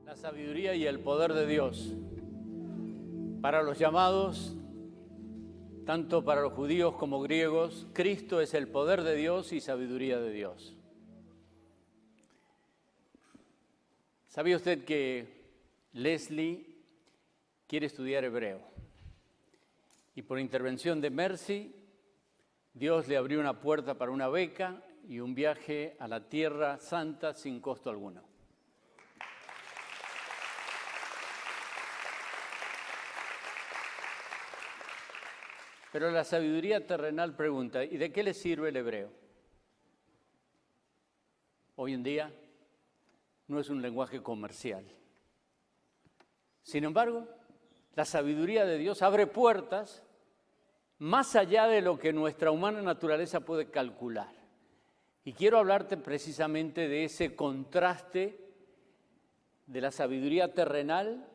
la sabiduría y el poder de Dios. Para los llamados, tanto para los judíos como griegos, Cristo es el poder de Dios y sabiduría de Dios. ¿Sabía usted que Leslie quiere estudiar hebreo? Y por intervención de Mercy, Dios le abrió una puerta para una beca y un viaje a la Tierra Santa sin costo alguno. Pero la sabiduría terrenal pregunta, ¿y de qué le sirve el hebreo? Hoy en día no es un lenguaje comercial. Sin embargo, la sabiduría de Dios abre puertas más allá de lo que nuestra humana naturaleza puede calcular. Y quiero hablarte precisamente de ese contraste de la sabiduría terrenal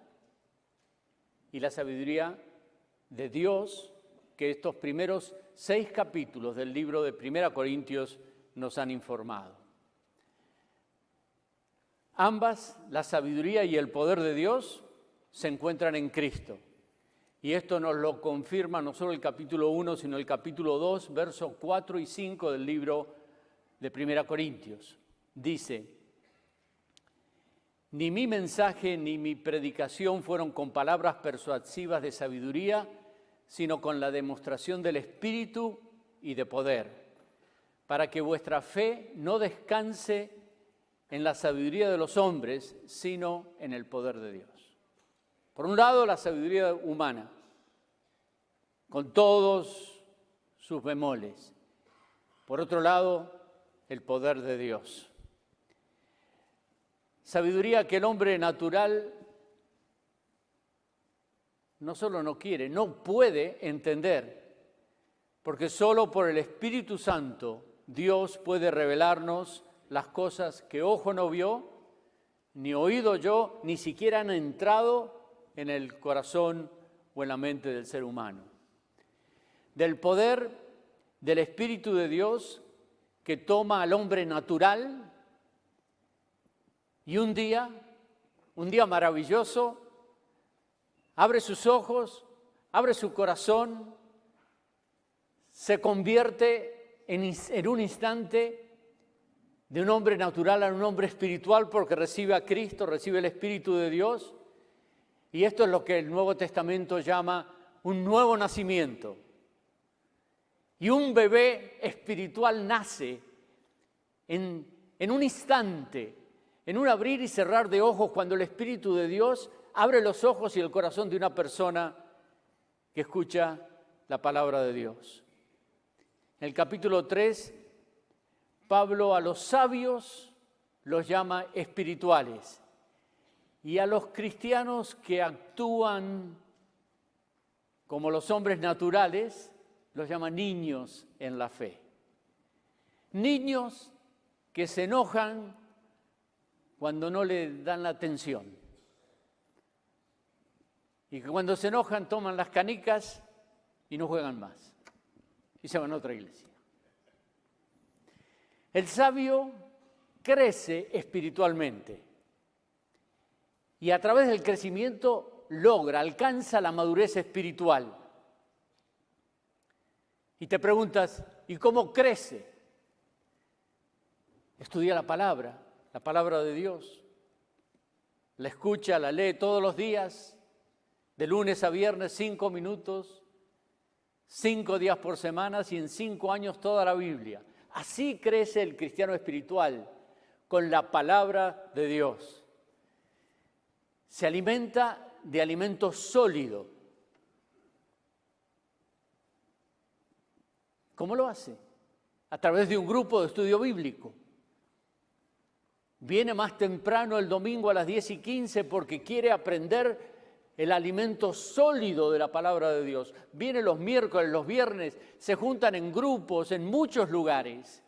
y la sabiduría de Dios, que estos primeros 6 capítulos del libro de 1 Corintios nos han informado. Ambas, la sabiduría y el poder de Dios, se encuentran en Cristo. Y esto nos lo confirma no solo el capítulo 1, sino el capítulo 2, versos 4 y 5 del libro de 1 Corintios. Dice: ni mi mensaje ni mi predicación fueron con palabras persuasivas de sabiduría, sino con la demostración del Espíritu y de poder, para que vuestra fe no descanse en la sabiduría de los hombres, sino en el poder de Dios. Por un lado, la sabiduría humana, con todos sus bemoles. Por otro lado, el poder de Dios. Sabiduría que el hombre natural no solo no quiere, no puede entender, porque solo por el Espíritu Santo Dios puede revelarnos las cosas que ojo no vio, ni oído oyó, ni siquiera han entrado en el corazón o en la mente del ser humano. Del poder del Espíritu de Dios que toma al hombre natural y un día maravilloso, abre sus ojos, abre su corazón, se convierte en un instante de un hombre natural a un hombre espiritual porque recibe a Cristo, recibe el Espíritu de Dios. Y esto es lo que el Nuevo Testamento llama un nuevo nacimiento. Y un bebé espiritual nace en un instante, en un abrir y cerrar de ojos, cuando el Espíritu de Dios abre los ojos y el corazón de una persona que escucha la palabra de Dios. En el capítulo 3, Pablo a los sabios los llama espirituales y a los cristianos que actúan como los hombres naturales los llama niños en la fe. Niños que se enojan cuando no le dan la atención. Y que cuando se enojan toman las canicas y no juegan más. Y se van a otra iglesia. El sabio crece espiritualmente. Y a través del crecimiento alcanza la madurez espiritual. Y te preguntas, ¿y cómo crece? Estudia la palabra de Dios. La escucha, la lee todos los días, de lunes a viernes, 5 minutos, 5 días por semana y en 5 años toda la Biblia. Así crece el cristiano espiritual, con la palabra de Dios. Se alimenta de alimento sólido. ¿Cómo lo hace? A través de un grupo de estudio bíblico. Viene más temprano el domingo a las 10:15 porque quiere aprender el alimento sólido de la palabra de Dios. Viene los miércoles, los viernes, se juntan en grupos en muchos lugares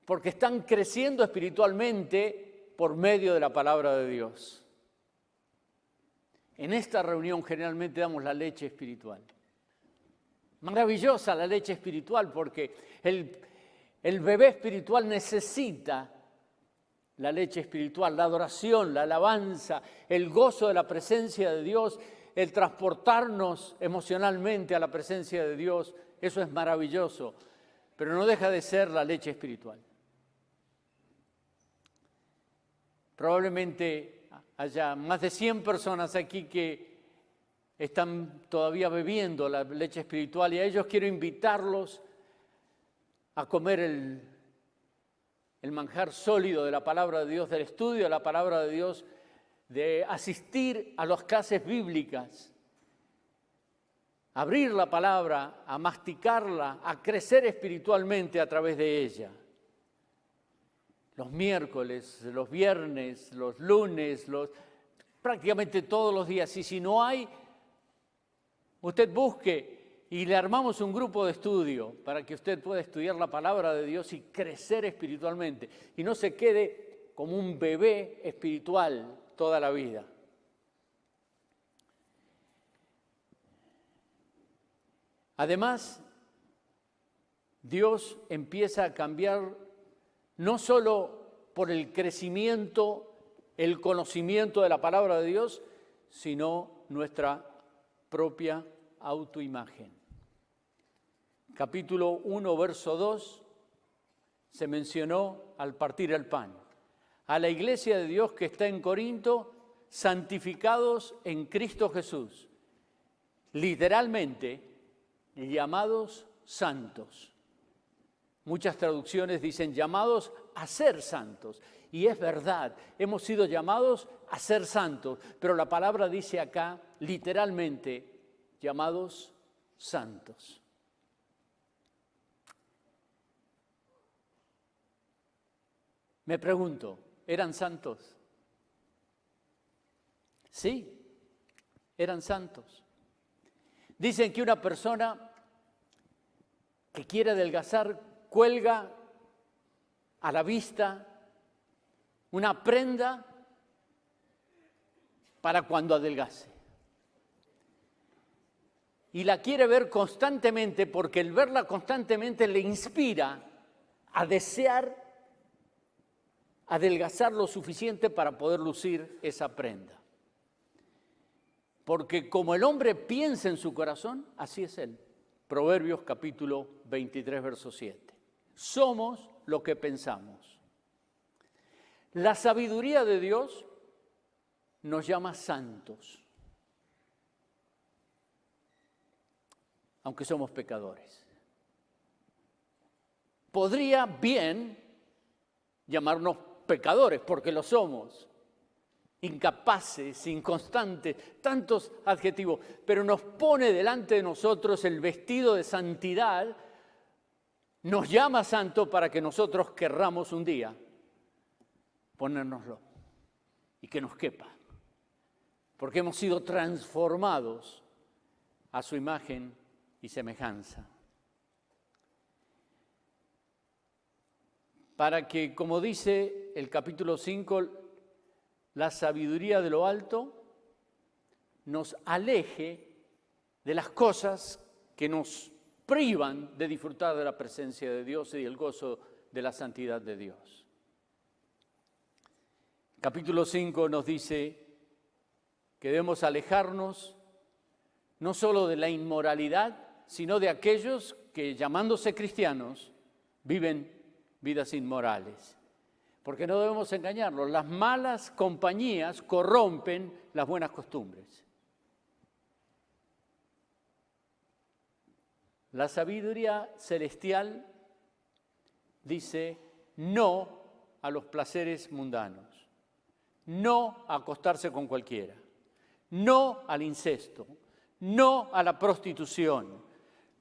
porque están creciendo espiritualmente por medio de la palabra de Dios. En esta reunión generalmente damos la leche espiritual. Maravillosa la leche espiritual porque el bebé espiritual necesita la leche espiritual, la adoración, la alabanza, el gozo de la presencia de Dios, el transportarnos emocionalmente a la presencia de Dios, eso es maravilloso, pero no deja de ser la leche espiritual. Probablemente haya más de 100 personas aquí que están todavía bebiendo la leche espiritual y a ellos quiero invitarlos a comer el manjar sólido de la palabra de Dios, del estudio de la palabra de Dios, de asistir a las clases bíblicas, abrir la palabra, a masticarla, a crecer espiritualmente a través de ella. Los miércoles, los viernes, los lunes, prácticamente todos los días. Y si no hay, usted busque y le armamos un grupo de estudio para que usted pueda estudiar la palabra de Dios y crecer espiritualmente. Y no se quede como un bebé espiritual toda la vida. Además, Dios empieza a cambiar no solo por el crecimiento, el conocimiento de la palabra de Dios, sino nuestra propia autoimagen. Capítulo 1, verso 2, se mencionó al partir el pan. A la iglesia de Dios que está en Corinto, santificados en Cristo Jesús, literalmente llamados santos. Muchas traducciones dicen llamados a ser santos. Y es verdad, hemos sido llamados a ser santos, pero la palabra dice acá literalmente llamados santos. Me pregunto, ¿eran santos? Sí, eran santos. Dicen que una persona que quiere adelgazar cuelga a la vista una prenda para cuando adelgace. Y la quiere ver constantemente porque el verla constantemente le inspira a desear adelgazar lo suficiente para poder lucir esa prenda. Porque como el hombre piensa en su corazón, así es él. Proverbios capítulo 23, verso 7. Somos lo que pensamos. La sabiduría de Dios nos llama santos, aunque somos pecadores. Podría bien llamarnos pecadores, porque lo somos, incapaces, inconstantes, tantos adjetivos, pero nos pone delante de nosotros el vestido de santidad, nos llama santo para que nosotros querramos un día ponérnoslo y que nos quepa, porque hemos sido transformados a su imagen y semejanza. Para que, como dice el capítulo 5, la sabiduría de lo alto nos aleje de las cosas que nos privan de disfrutar de la presencia de Dios y del gozo de la santidad de Dios. Capítulo 5 nos dice que debemos alejarnos no solo de la inmoralidad, sino de aquellos que, llamándose cristianos, viven vidas inmorales. Porque no debemos engañarnos, las malas compañías corrompen las buenas costumbres. La sabiduría celestial dice no a los placeres mundanos, no a acostarse con cualquiera, no al incesto, no a la prostitución,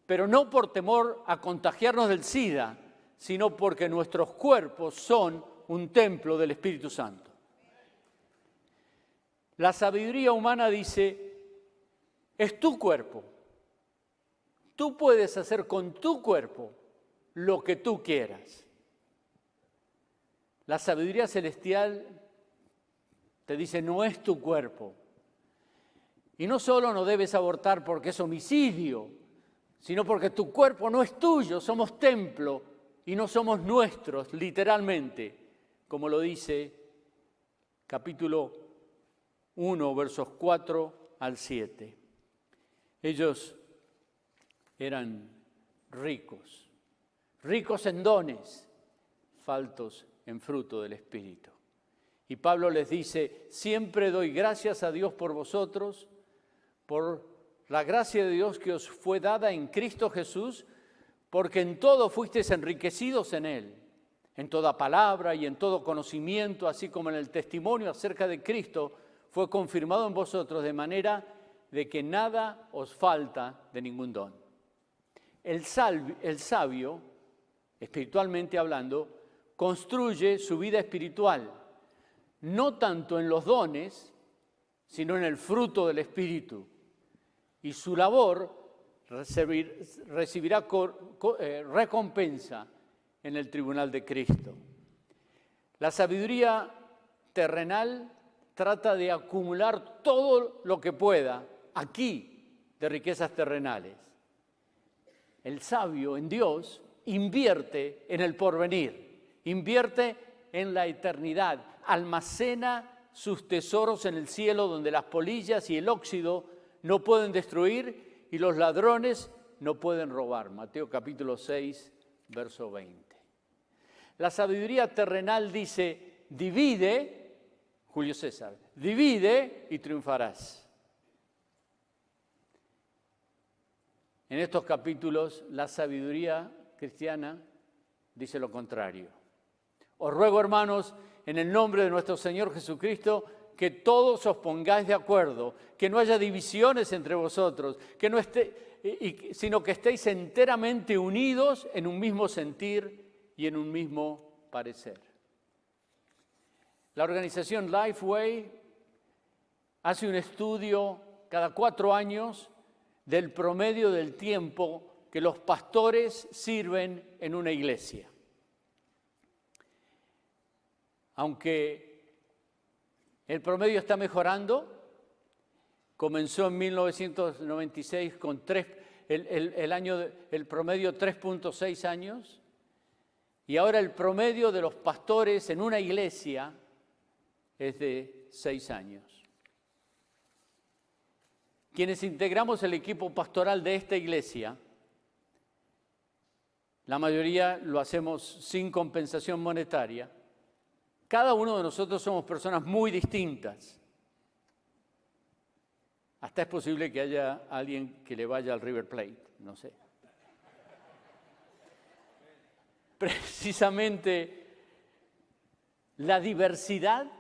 pero no por temor a contagiarnos del SIDA, sino porque nuestros cuerpos son un templo del Espíritu Santo. La sabiduría humana dice, es tu cuerpo. Tú puedes hacer con tu cuerpo lo que tú quieras. La sabiduría celestial te dice, no es tu cuerpo. Y no solo no debes abortar porque es homicidio, sino porque tu cuerpo no es tuyo, somos templo y no somos nuestros, literalmente, como lo dice capítulo 1, versos 4 al 7. Ellos eran ricos, ricos en dones, faltos en fruto del Espíritu. Y Pablo les dice, siempre doy gracias a Dios por vosotros, por la gracia de Dios que os fue dada en Cristo Jesús, porque en todo fuisteis enriquecidos en Él, en toda palabra y en todo conocimiento, así como en el testimonio acerca de Cristo, fue confirmado en vosotros, de manera de que nada os falta de ningún don. El sabio, espiritualmente hablando, construye su vida espiritual, no tanto en los dones, sino en el fruto del Espíritu. Y su labor recibirá recompensa en el tribunal de Cristo. La sabiduría terrenal trata de acumular todo lo que pueda aquí de riquezas terrenales. El sabio en Dios invierte en el porvenir, invierte en la eternidad, almacena sus tesoros en el cielo donde las polillas y el óxido no pueden destruir y los ladrones no pueden robar. Mateo capítulo 6, verso 20. La sabiduría terrenal dice, divide, Julio César, divide y triunfarás. En estos capítulos, la sabiduría cristiana dice lo contrario. Os ruego, hermanos, en el nombre de nuestro Señor Jesucristo, que todos os pongáis de acuerdo, que no haya divisiones entre vosotros, sino que estéis enteramente unidos en un mismo sentir y en un mismo parecer. La organización Lifeway hace un estudio cada 4 años del promedio del tiempo que los pastores sirven en una iglesia. Aunque el promedio está mejorando, comenzó en 1996 con el promedio 3.6 años, y ahora el promedio de los pastores en una iglesia es de 6 años. Quienes integramos el equipo pastoral de esta iglesia, la mayoría lo hacemos sin compensación monetaria. Cada uno de nosotros somos personas muy distintas. Hasta es posible que haya alguien que le vaya al River Plate, no sé. Precisamente la diversidad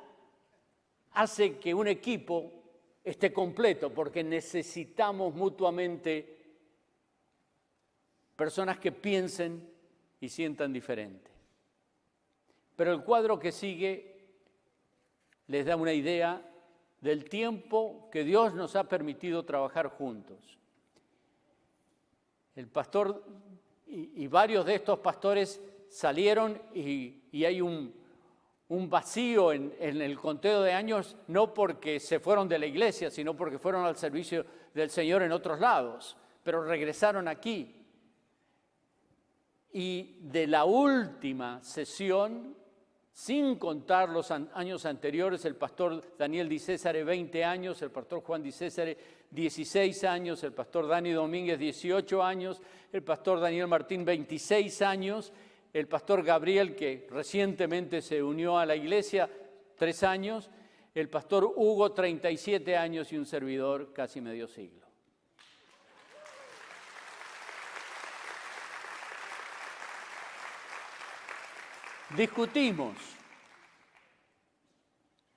hace que un equipo esté completo, porque necesitamos mutuamente personas que piensen y sientan diferente. Pero el cuadro que sigue les da una idea del tiempo que Dios nos ha permitido trabajar juntos. El pastor y varios de estos pastores salieron y hay un vacío en el conteo de años, no porque se fueron de la iglesia, sino porque fueron al servicio del Señor en otros lados, pero regresaron aquí. Y de la última sesión, sin contar los años anteriores, el pastor Daniel Di Césare 20 años, el pastor Juan Di Césare 16 años, el pastor Dani Domínguez 18 años, el pastor Daniel Martín 26 años, el pastor Gabriel, que recientemente se unió a la iglesia, 3 años, el pastor Hugo 37 años y un servidor casi medio siglo. Discutimos,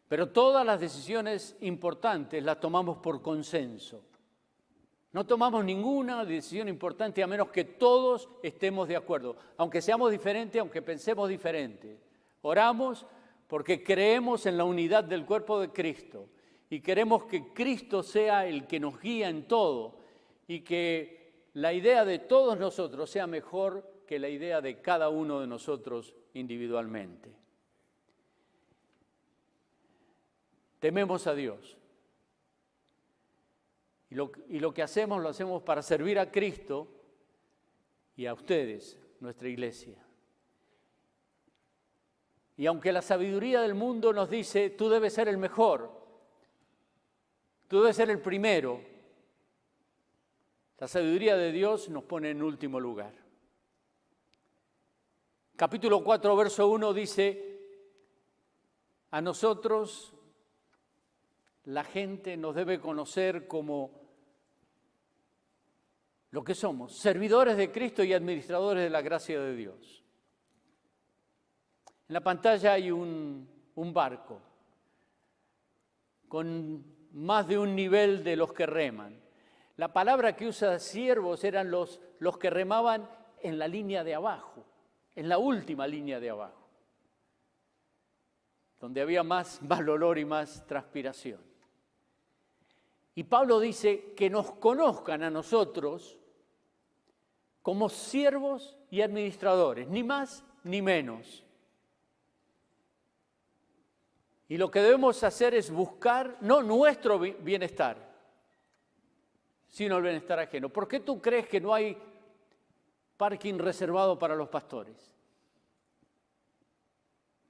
pero todas las decisiones importantes las tomamos por consenso. No tomamos ninguna decisión importante a menos que todos estemos de acuerdo, aunque seamos diferentes, aunque pensemos diferente. Oramos porque creemos en la unidad del cuerpo de Cristo y queremos que Cristo sea el que nos guía en todo y que la idea de todos nosotros sea mejor que la idea de cada uno de nosotros individualmente. Tememos a Dios. Y lo que hacemos, lo hacemos para servir a Cristo y a ustedes, nuestra iglesia. Y aunque la sabiduría del mundo nos dice, tú debes ser el mejor, tú debes ser el primero, la sabiduría de Dios nos pone en último lugar. Capítulo 4, verso 1 dice, a nosotros la gente nos debe conocer como lo que somos, servidores de Cristo y administradores de la gracia de Dios. En la pantalla hay un barco con más de un nivel de los que reman. La palabra que usa siervos eran los que remaban en la línea de abajo, en la última línea de abajo, donde había más olor y más transpiración. Y Pablo dice que nos conozcan a nosotros como siervos y administradores, ni más ni menos. Y lo que debemos hacer es buscar no nuestro bienestar, sino el bienestar ajeno. ¿Por qué tú crees que no hay parking reservado para los pastores?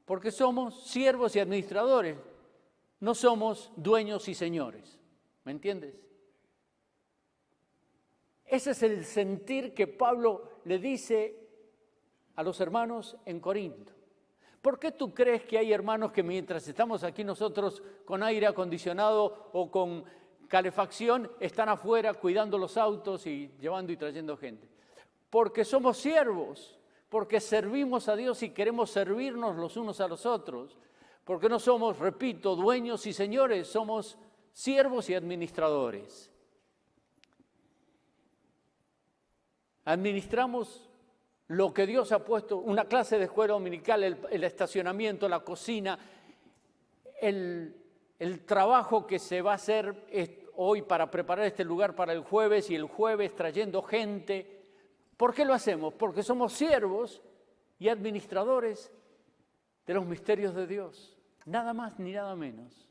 Porque somos siervos y administradores, no somos dueños y señores. ¿Me entiendes? Ese es el sentir que Pablo le dice a los hermanos en Corinto. ¿Por qué tú crees que hay hermanos que mientras estamos aquí nosotros con aire acondicionado o con calefacción, están afuera cuidando los autos y llevando y trayendo gente? Porque somos siervos, porque servimos a Dios y queremos servirnos los unos a los otros, porque no somos, repito, dueños y señores, somos siervos y administradores. Administramos lo que Dios ha puesto, una clase de escuela dominical, el estacionamiento, la cocina, el trabajo que se va a hacer hoy para preparar este lugar para el jueves y el jueves trayendo gente. ¿Por qué lo hacemos? Porque somos siervos y administradores de los misterios de Dios, nada más ni nada menos.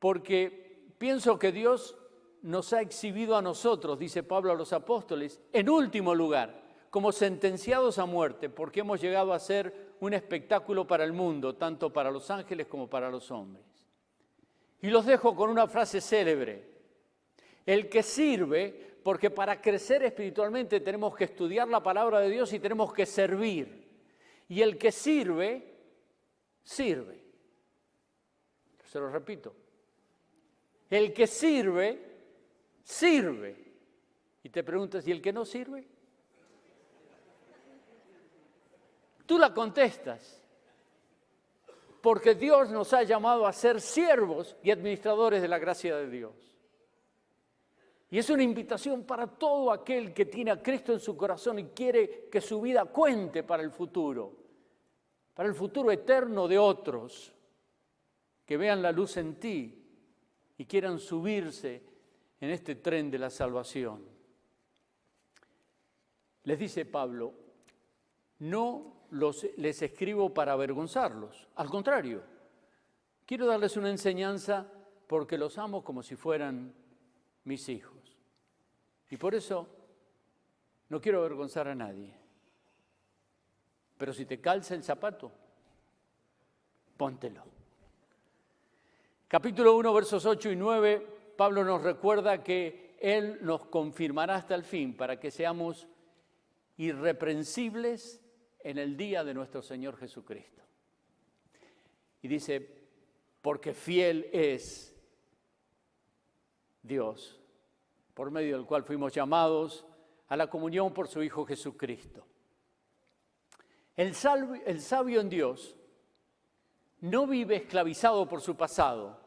Porque pienso que Dios nos ha exhibido a nosotros, dice Pablo a los apóstoles, en último lugar, como sentenciados a muerte, porque hemos llegado a ser un espectáculo para el mundo, tanto para los ángeles como para los hombres. Y los dejo con una frase célebre: el que sirve, porque para crecer espiritualmente tenemos que estudiar la palabra de Dios y tenemos que servir. Y el que sirve, sirve. Se lo repito. El que sirve, sirve. Y te preguntas, ¿y el que no sirve? Tú la contestas. Porque Dios nos ha llamado a ser siervos y administradores de la gracia de Dios. Y es una invitación para todo aquel que tiene a Cristo en su corazón y quiere que su vida cuente para el futuro eterno de otros, que vean la luz en ti y quieran subirse en este tren de la salvación. Les dice Pablo, no les escribo para avergonzarlos, al contrario, quiero darles una enseñanza porque los amo como si fueran mis hijos. Y por eso no quiero avergonzar a nadie. Pero si te calza el zapato, póntelo. Capítulo 1, versos 8 y 9, Pablo nos recuerda que Él nos confirmará hasta el fin para que seamos irreprensibles en el día de nuestro Señor Jesucristo. Y dice, porque fiel es Dios, por medio del cual fuimos llamados a la comunión por su Hijo Jesucristo. El sabio en Dios no vive esclavizado por su pasado,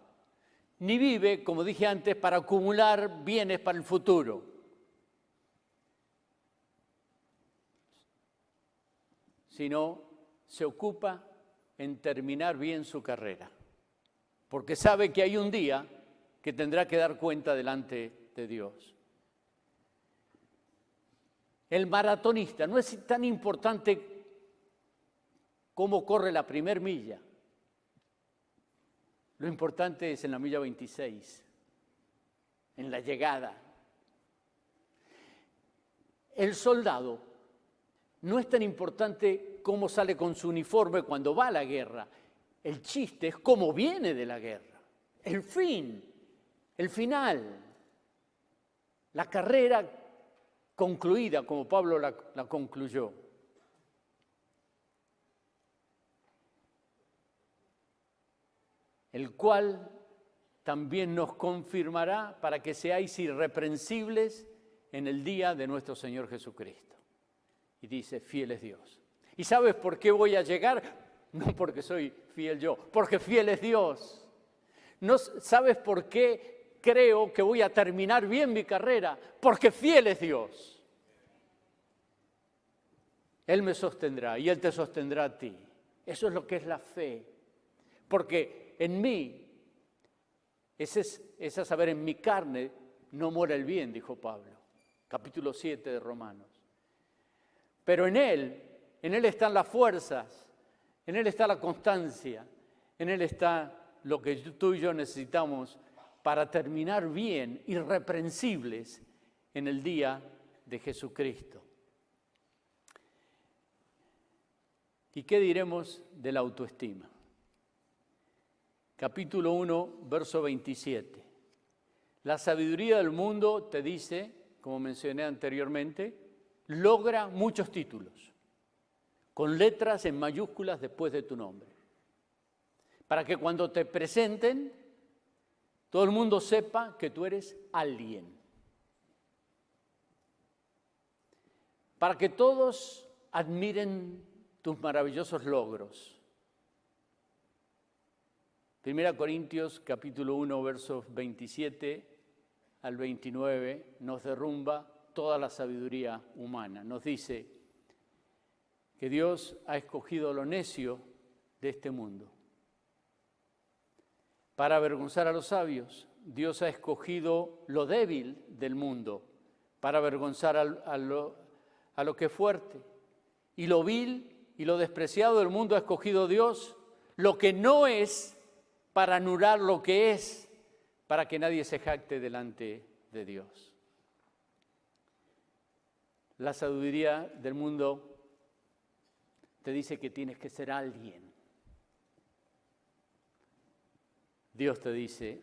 ni vive, como dije antes, para acumular bienes para el futuro. Sino se ocupa en terminar bien su carrera, porque sabe que hay un día que tendrá que dar cuenta delante de Dios. El maratonista no es tan importante cómo corre la primer milla. Lo importante es en la milla 26, en la llegada. El soldado no es tan importante cómo sale con su uniforme cuando va a la guerra. El chiste es cómo viene de la guerra. El fin, el final, la carrera concluida, como Pablo la concluyó. El cual también nos confirmará para que seáis irreprensibles en el día de nuestro Señor Jesucristo. Y dice, fiel es Dios. ¿Y sabes por qué voy a llegar? No porque soy fiel yo, porque fiel es Dios. ¿No sabes por qué creo que voy a terminar bien mi carrera? Porque fiel es Dios. Él me sostendrá y Él te sostendrá a ti. Eso es lo que es la fe. Porque en mí, es a saber, en mi carne no mora el bien, dijo Pablo, capítulo 7 de Romanos. Pero en Él están las fuerzas, en Él está la constancia, en Él está lo que tú y yo necesitamos para terminar bien, irreprensibles, en el día de Jesucristo. ¿Y qué diremos de la autoestima? Capítulo 1, verso 27. La sabiduría del mundo, te dice, como mencioné anteriormente, logra muchos títulos, con letras en mayúsculas después de tu nombre, para que cuando te presenten, todo el mundo sepa que tú eres alguien. Para que todos admiren tus maravillosos logros. 1 Corintios capítulo 1, versos 27 al 29, nos derrumba toda la sabiduría humana. Nos dice que Dios ha escogido lo necio de este mundo para avergonzar a los sabios. Dios ha escogido lo débil del mundo para avergonzar a lo que es fuerte. Y lo vil y lo despreciado del mundo ha escogido Dios, lo que no es, para anular lo que es, para que nadie se jacte delante de Dios. La sabiduría del mundo te dice que tienes que ser alguien. Dios te dice,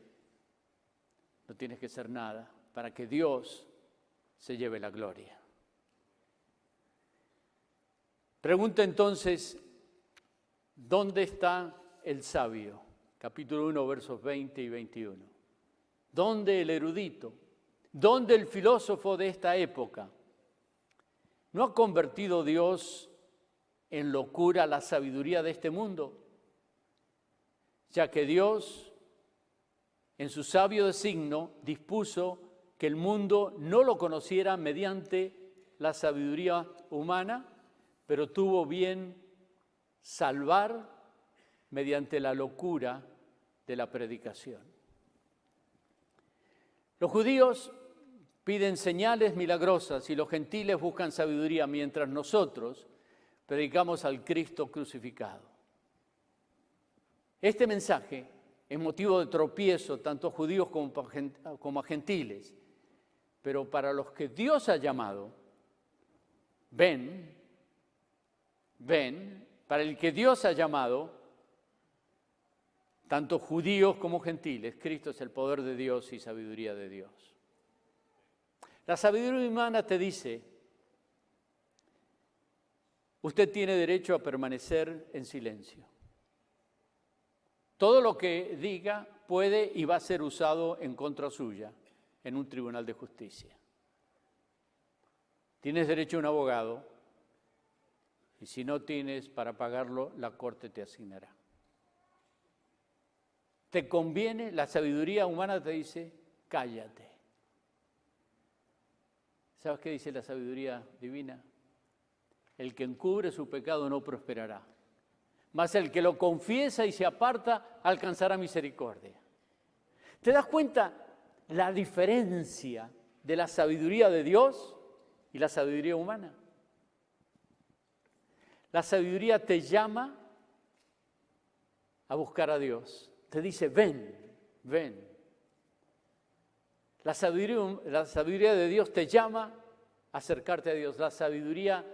no tienes que ser nada, para que Dios se lleve la gloria. Pregunta entonces, ¿dónde está el sabio? Capítulo 1, versos 20 y 21. ¿Dónde el erudito? ¿Dónde el filósofo de esta época? ¿No ha convertido Dios en locura la sabiduría de este mundo? Ya que Dios, en su sabio designio, dispuso que el mundo no lo conociera mediante la sabiduría humana, pero tuvo bien salvar mediante la locura de la predicación. Los judíos piden señales milagrosas y los gentiles buscan sabiduría, mientras nosotros predicamos al Cristo crucificado. Este mensaje es motivo de tropiezo tanto a judíos como a gentiles, pero para los que Dios ha llamado, ven, para el que Dios ha llamado, tanto judíos como gentiles, Cristo es el poder de Dios y sabiduría de Dios. La sabiduría humana te dice, usted tiene derecho a permanecer en silencio. Todo lo que diga puede y va a ser usado en contra suya en un tribunal de justicia. Tienes derecho a un abogado y si no tienes para pagarlo, la corte te asignará. ¿Te conviene? La sabiduría humana te dice, cállate. ¿Sabes qué dice la sabiduría divina? El que encubre su pecado no prosperará, mas el que lo confiesa y se aparta alcanzará misericordia. ¿Te das cuenta la diferencia de la sabiduría de Dios y la sabiduría humana? La sabiduría te llama a buscar a Dios. Te dice, ven. La sabiduría de Dios te llama a acercarte a Dios. La sabiduría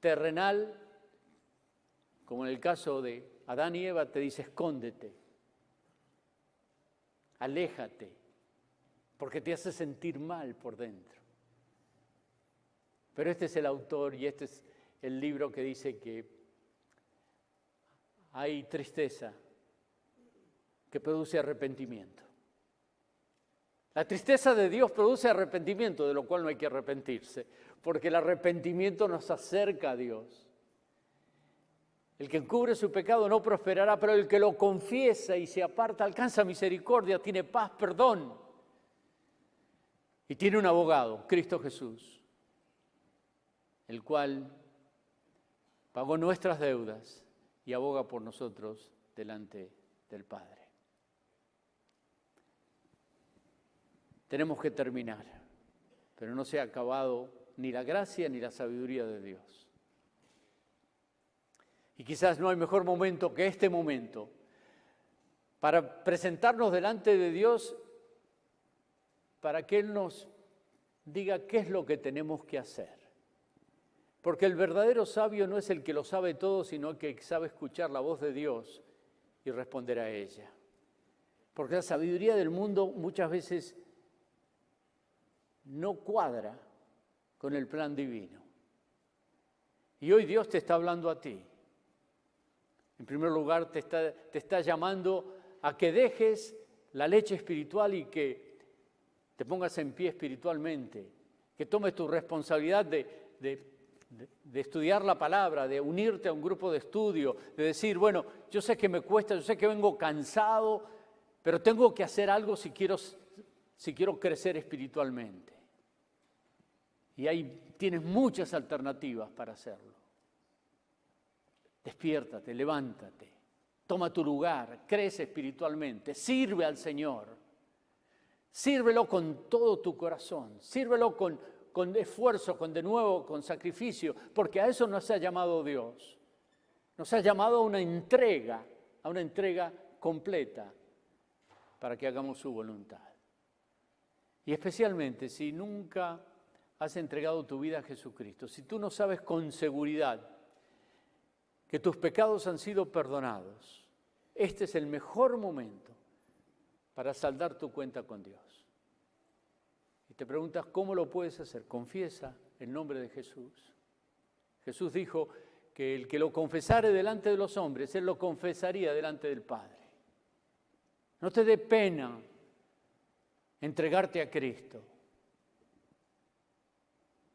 terrenal como en el caso de Adán y Eva, te dice escóndete, aléjate, porque te hace sentir mal por dentro. Pero este es el autor y este es el libro que dice que hay tristeza que produce arrepentimiento. La tristeza de Dios produce arrepentimiento, de lo cual no hay que arrepentirse, porque el arrepentimiento nos acerca a Dios. El que encubre su pecado no prosperará, pero el que lo confiesa y se aparta alcanza misericordia, tiene paz, perdón. Y tiene un abogado, Cristo Jesús, el cual pagó nuestras deudas y aboga por nosotros delante del Padre. Tenemos que terminar, pero no se ha acabado ni la gracia ni la sabiduría de Dios. Y quizás no hay mejor momento que este momento para presentarnos delante de Dios, para que Él nos diga qué es lo que tenemos que hacer. Porque el verdadero sabio no es el que lo sabe todo, sino el que sabe escuchar la voz de Dios y responder a ella. Porque la sabiduría del mundo muchas veces no cuadra con el plan divino. Y hoy Dios te está hablando a ti. En primer lugar, te está llamando a que dejes la leche espiritual y que te pongas en pie espiritualmente, que tomes tu responsabilidad de estudiar la palabra, de unirte a un grupo de estudio, de decir, bueno, yo sé que me cuesta, yo sé que vengo cansado, pero tengo que hacer algo si quiero crecer espiritualmente. Y ahí tienes muchas alternativas para hacerlo. Despiértate, levántate, toma tu lugar, crece espiritualmente, sirve al Señor. Sírvelo con todo tu corazón, sírvelo con esfuerzo, con sacrificio, porque a eso nos ha llamado Dios. Nos ha llamado a una entrega completa para que hagamos su voluntad. Y especialmente si nunca has entregado tu vida a Jesucristo, si tú no sabes con seguridad que tus pecados han sido perdonados, este es el mejor momento para saldar tu cuenta con Dios. Y te preguntas, ¿cómo lo puedes hacer? Confiesa el nombre de Jesús. Jesús dijo que el que lo confesare delante de los hombres, Él lo confesaría delante del Padre. No te dé pena entregarte a Cristo.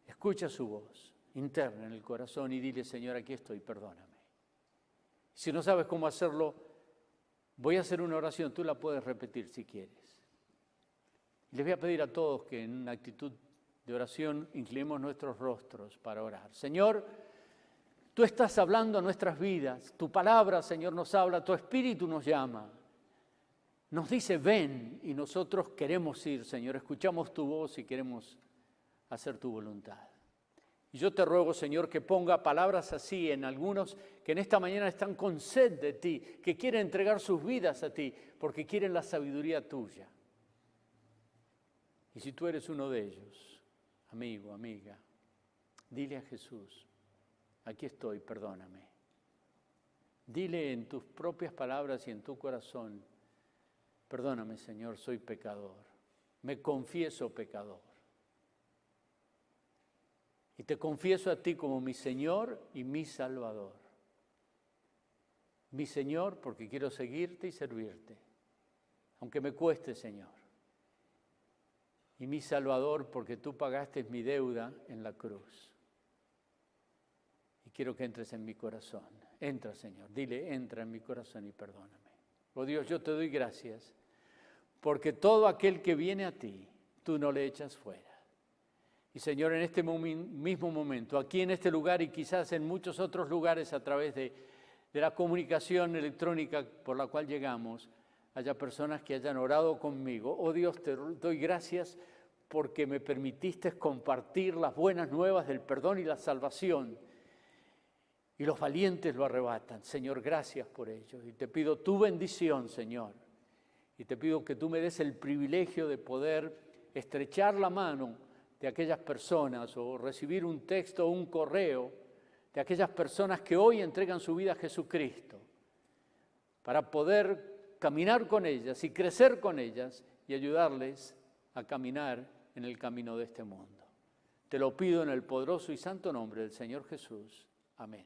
Escucha su voz interna en el corazón y dile, Señor, aquí estoy, perdóname. Si no sabes cómo hacerlo, voy a hacer una oración, tú la puedes repetir si quieres. Les voy a pedir a todos que en una actitud de oración inclinemos nuestros rostros para orar. Señor, tú estás hablando a nuestras vidas, tu palabra, Señor, nos habla, tu espíritu nos llama. Nos dice, ven, y nosotros queremos ir, Señor, escuchamos tu voz y queremos hacer tu voluntad. Y yo te ruego, Señor, que ponga palabras así en algunos que en esta mañana están con sed de ti, que quieren entregar sus vidas a ti, porque quieren la sabiduría tuya. Y si tú eres uno de ellos, amigo, amiga, dile a Jesús, aquí estoy, perdóname. Dile en tus propias palabras y en tu corazón, perdóname, Señor, soy pecador, me confieso pecador. Y te confieso a ti como mi Señor y mi Salvador. Mi Señor, porque quiero seguirte y servirte, aunque me cueste, Señor. Y mi Salvador, porque tú pagaste mi deuda en la cruz. Y quiero que entres en mi corazón. Entra, Señor. Dile, entra en mi corazón y perdóname. Oh Dios, yo te doy gracias, porque todo aquel que viene a ti, tú no le echas fuera. Y Señor, en este mismo momento, aquí en este lugar y quizás en muchos otros lugares a través de la comunicación electrónica por la cual llegamos, haya personas que hayan orado conmigo. Oh Dios, te doy gracias porque me permitiste compartir las buenas nuevas del perdón y la salvación. Y los valientes lo arrebatan. Señor, gracias por ello. Y te pido tu bendición, Señor. Y te pido que tú me des el privilegio de poder estrechar la mano de aquellas personas o recibir un texto o un correo de aquellas personas que hoy entregan su vida a Jesucristo, para poder caminar con ellas y crecer con ellas y ayudarles a caminar en el camino de este mundo. Te lo pido en el poderoso y santo nombre del Señor Jesús. Amén.